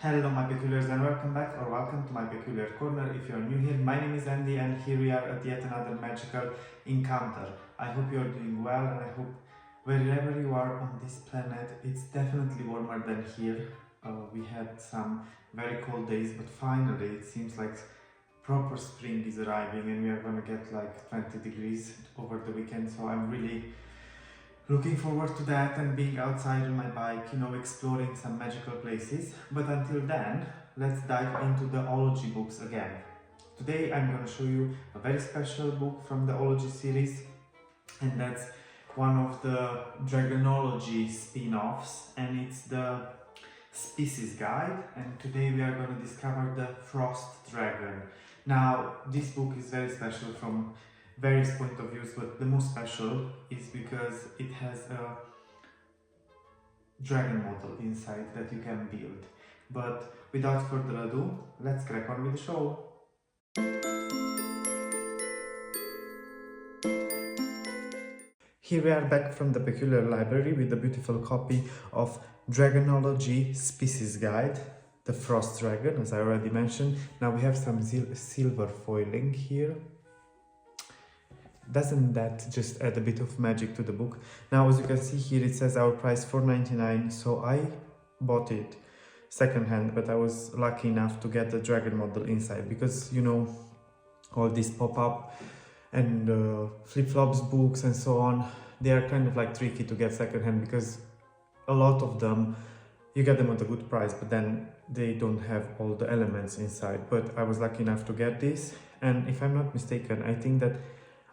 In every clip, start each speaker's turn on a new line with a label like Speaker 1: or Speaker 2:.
Speaker 1: Hello my peculiars and welcome back or welcome to my peculiar corner. If you're new here, my name is Andy and here we are at yet another magical encounter. I hope you're doing well and I hope wherever you are on this planet, it's definitely warmer than here. We had some very cold days, but finally it seems like proper spring is arriving and we are gonna get like 20 degrees over the weekend, so I'm really looking forward to that and being outside on my bike, exploring some magical places. But until then, let's dive into the ology books again. Today I'm going to show you a very special book from the ology series, and that's one of the Dragonology spin-offs, and it's the Species Guide. And today we are going to discover the Frost Dragon. Now, this book is very special from various point of views, but the most special is because it has a dragon model inside that you can build. But without further ado, let's crack on with the show. Here we are back from the Peculiar Library with a beautiful copy of Dragonology Species Guide, the Frost Dragon, as I already mentioned. Now we have some silver foiling here. Doesn't that just add a bit of magic to the book? Now, as you can see here, it says our price $4.99, so I bought it secondhand, but I was lucky enough to get the dragon model inside because, all these pop-up and flip-flops books and so on, they are kind of like tricky to get secondhand because a lot of them, you get them at a good price, but then they don't have all the elements inside. But I was lucky enough to get this, and if I'm not mistaken, I think that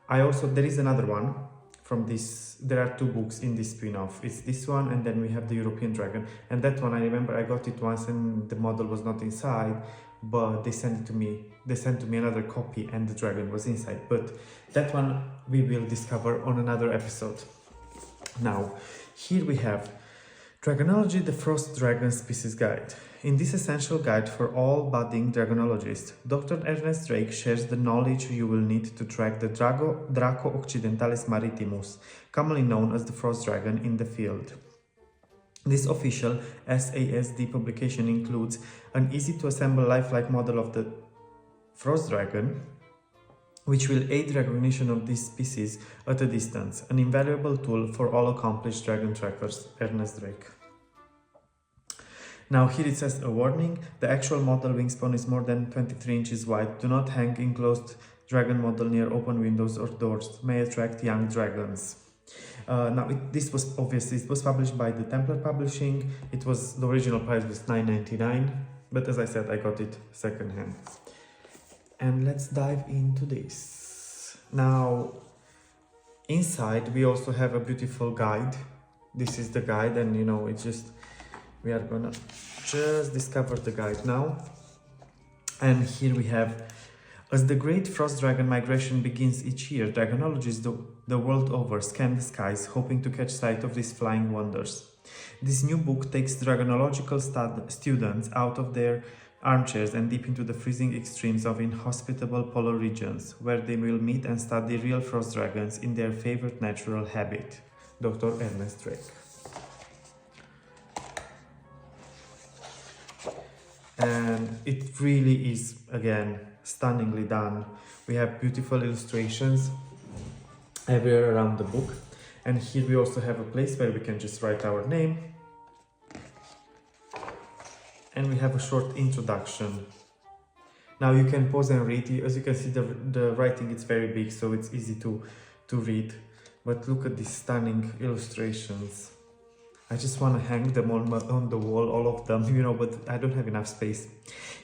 Speaker 1: there is another one from this. There are two books in this spin-off. It's this one, and then we have the European Dragon. And that one, I remember I got it once and the model was not inside, but they sent it to me. They sent to me another copy and the dragon was inside. But that one we will discover on another episode. Now, here we have Dragonology, the Frost Dragon Species Guide. In this essential guide for all budding dragonologists, Dr. Ernest Drake shares the knowledge you will need to track the Draco occidentalis maritimus, commonly known as the frost dragon, in the field. This official SASD publication includes an easy-to-assemble lifelike model of the frost dragon, which will aid recognition of this species at a distance, an invaluable tool for all accomplished dragon trackers. Ernest Drake. Now here it says a warning: the actual model wingspan is more than 23 inches wide. Do not hang enclosed dragon model near open windows or doors, may attract young dragons. This was published by the Templar Publishing. The original price was $9.99, but as I said, I got it secondhand. And let's dive into this. Now, inside we also have a beautiful guide. This is the guide, and we are gonna just discover the guide now. And here we have: as the great frost dragon migration begins each year, dragonologists the world over scan the skies, hoping to catch sight of these flying wonders. This new book takes dragonological students out of their armchairs and deep into the freezing extremes of inhospitable polar regions, where they will meet and study real frost dragons in their favorite natural habitat. Dr. Ernest Drake. And it really is, again, stunningly done. We have beautiful illustrations everywhere around the book, and here we also have a place where we can just write our name, and we have a short introduction. Now you can pause and read. As you can see, the writing is very big, so it's easy to read, but look at these stunning illustrations. I just want to hang them on the wall, all of them, but I don't have enough space.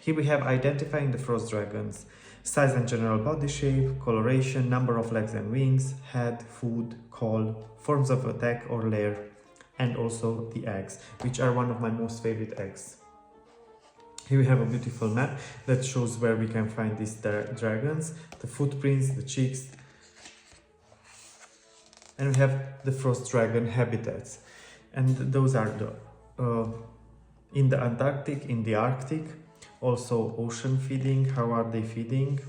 Speaker 1: Here we have identifying the frost dragons: size and general body shape, coloration, number of legs and wings, head, food, call, forms of attack or lair, and also the eggs, which are one of my most favorite eggs. Here we have a beautiful map that shows where we can find these dragons, the footprints, the cheeks, and we have the frost dragon habitats. And those are in the Antarctic, in the Arctic, also ocean feeding. How are they feeding?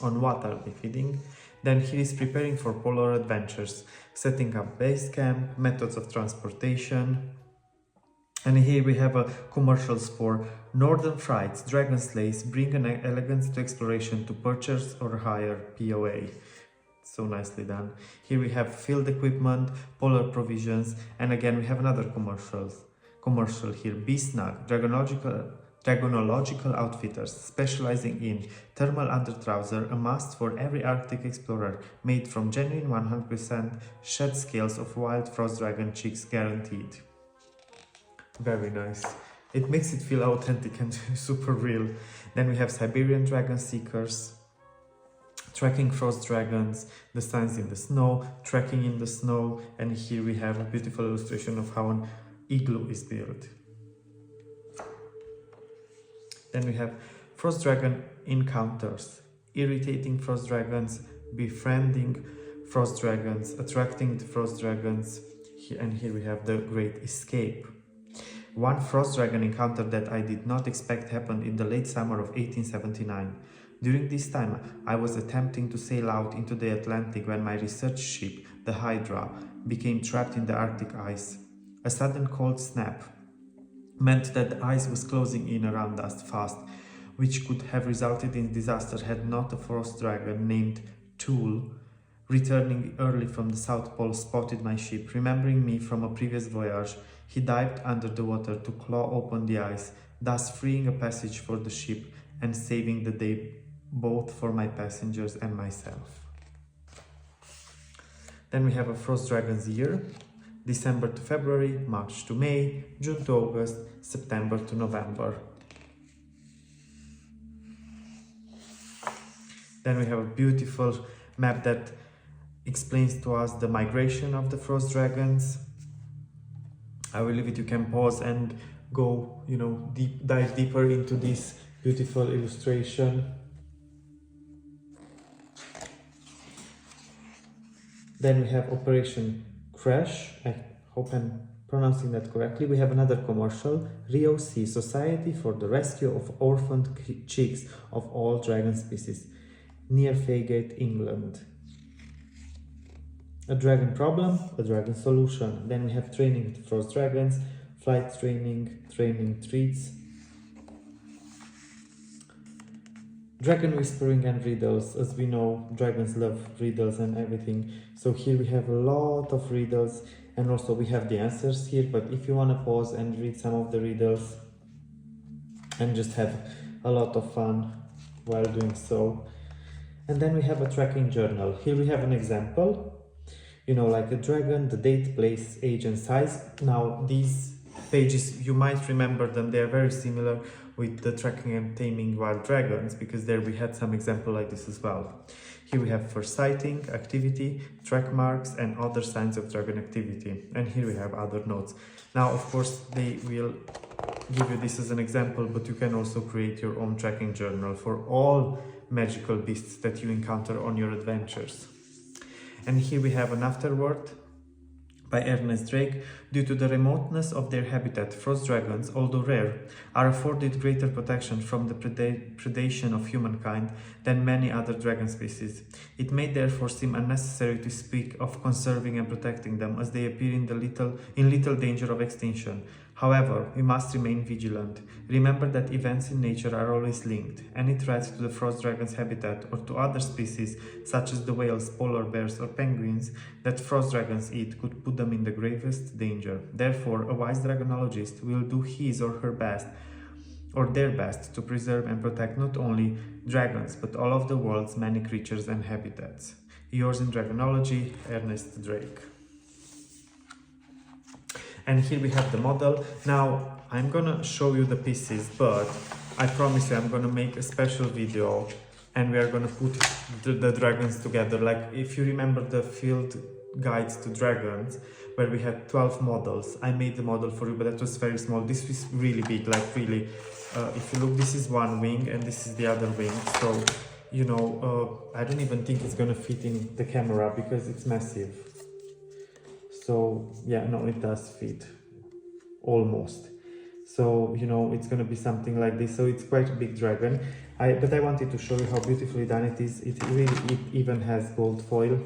Speaker 1: On what are they feeding? Then he is preparing for polar adventures, setting up base camp, methods of transportation, And here we have a commercials for Northern Frights, Dragon Slays, bring an elegance to exploration to purchase or hire POA. So nicely done. Here we have field equipment, polar provisions, and again we have another commercial here. Be Snug, Dragonological outfitters specializing in thermal undertrouser, a must for every Arctic explorer, made from genuine 100% shed scales of wild frost dragon chicks guaranteed. Very nice. It makes it feel authentic and super real. Then we have Siberian dragon seekers, tracking frost dragons, the signs in the snow, trekking in the snow, and here we have a beautiful illustration of how an igloo is built. Then we have frost dragon encounters, irritating frost dragons, befriending frost dragons, attracting the frost dragons, and here we have the great escape. One frost dragon encounter that I did not expect happened in the late summer of 1879. During this time, I was attempting to sail out into the Atlantic when my research ship, the Hydra, became trapped in the Arctic ice. A sudden cold snap meant that the ice was closing in around us fast, which could have resulted in disaster had not a frost dragon named Tool, returning early from the South Pole, spotted my ship. Remembering me from a previous voyage, he dived under the water to claw open the ice, thus freeing a passage for the ship and saving the day both for my passengers and myself. Then we have a frost dragon's year: December to February, March to May, June to August, September to November. Then we have a beautiful map that explains to us the migration of the frost dragons. I will leave it, you can pause and go, dive deeper into this beautiful illustration. Then we have Operation Crash. I hope I'm pronouncing that correctly. We have another commercial, Rio Sea Society for the Rescue of Orphaned Chicks of All Dragon Species, near Faygate, England. A dragon problem, a dragon solution. Then we have training with frost dragons, flight training, training treats, dragon whispering and riddles. As we know, dragons love riddles and everything. So here we have a lot of riddles, and also we have the answers here, but if you want to pause and read some of the riddles and just have a lot of fun while doing so. And then we have a tracking journal. Here we have an example, like a dragon, the date, place, age and size. Now these pages, you might remember them, they are very similar with the tracking and taming wild dragons, because there we had some example like this as well. Here we have for sighting, activity, track marks and other signs of dragon activity. And here we have other notes. Now of course they will give you this as an example, but you can also create your own tracking journal for all magical beasts that you encounter on your adventures. And here we have an afterword by Ernest Drake. Due to the remoteness of their habitat, frost dragons, although rare, are afforded greater protection from the predation of humankind than many other dragon species. It may therefore seem unnecessary to speak of conserving and protecting them, as they appear in little danger of extinction. However, we must remain vigilant. Remember that events in nature are always linked. Any threat to the frost dragon's habitat or to other species, such as the whales, polar bears or penguins that frost dragons eat, could put them in the gravest danger. Therefore, a wise dragonologist will do his or her best, or their best, to preserve and protect not only dragons, but all of the world's many creatures and habitats. Yours in Dragonology, Ernest Drake. And here we have the model. Now I'm gonna show you the pieces, but I promise you I'm gonna make a special video and we are gonna put the dragons together. Like if you remember the field guides to dragons where we had 12 models, I made the model for you, but that was very small. This was really big, like really, if you look, this is one wing and this is the other wing. So, I don't even think it's gonna fit in the camera because it's massive. So yeah, no, it does fit, almost. So, it's gonna be something like this. So it's quite a big dragon. But I wanted to show you how beautifully done it is. It even has gold foil,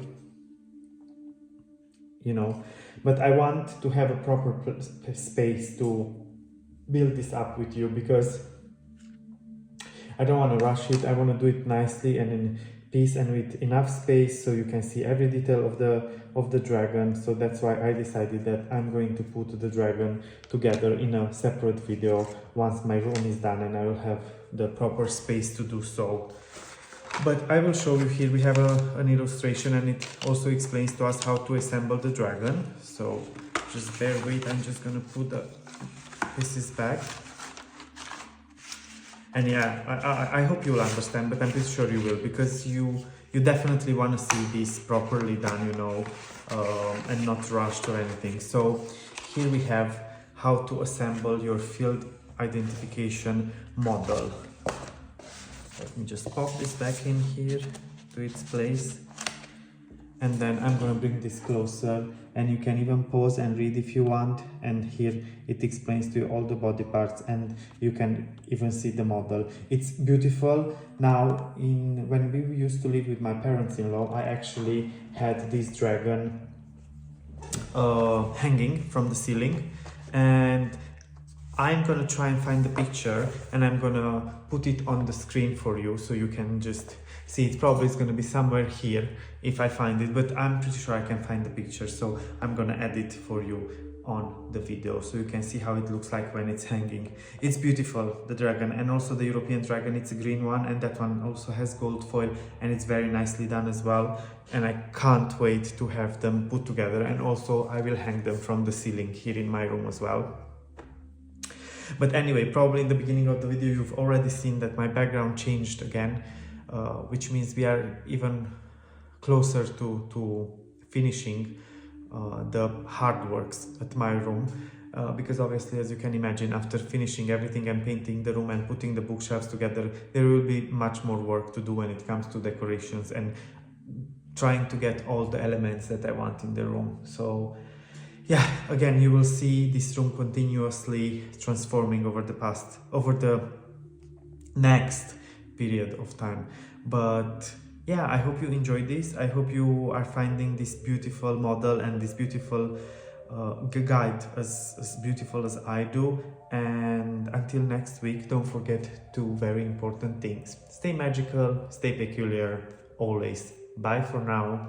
Speaker 1: but I want to have a proper space to build this up with you, because I don't want to rush it. I want to do it nicely and in peace and with enough space so you can see every detail of the dragon. So that's why I decided that I'm going to put the dragon together in a separate video once my room is done and I will have the proper space to do so. But I will show you here. We have an illustration, and it also explains to us how to assemble the dragon. So just bear with, I'm just gonna put the pieces back. And yeah, I hope you'll understand, but I'm pretty sure you will, because you definitely want to see this properly done, you know, and not rushed or anything. So here we have how to assemble your field identification model. Let me just pop this back in here to its place. And then I'm gonna bring this closer, and you can even pause and read if you want. And here it explains to you all the body parts, and you can even see the model. It's beautiful. Now, when we used to live with my parents-in-law, I actually had this dragon hanging from the ceiling, and I'm gonna try and find the picture, and I'm gonna put it on the screen for you so you can just see it. Probably it's gonna be somewhere here if I find it, but I'm pretty sure I can find the picture, so I'm gonna add it for you on the video so you can see how it looks like when it's hanging. It's beautiful, the dragon, and also the European dragon. It's a green one, and that one also has gold foil, and it's very nicely done as well, and I can't wait to have them put together. And also I will hang them from the ceiling here in my room as well. But anyway, probably in the beginning of the video you've already seen that my background changed again, which means we are even closer to finishing the hard works at my room, because obviously, as you can imagine, after finishing everything and painting the room and putting the bookshelves together, there will be much more work to do when it comes to decorations and trying to get all the elements that I want in the room. So yeah, again, you will see this room continuously transforming over the next period of time. But yeah, I hope you enjoyed this. I hope you are finding this beautiful model and this beautiful guide as beautiful as I do. And until next week, don't forget two very important things. Stay magical, stay peculiar, always. Bye for now.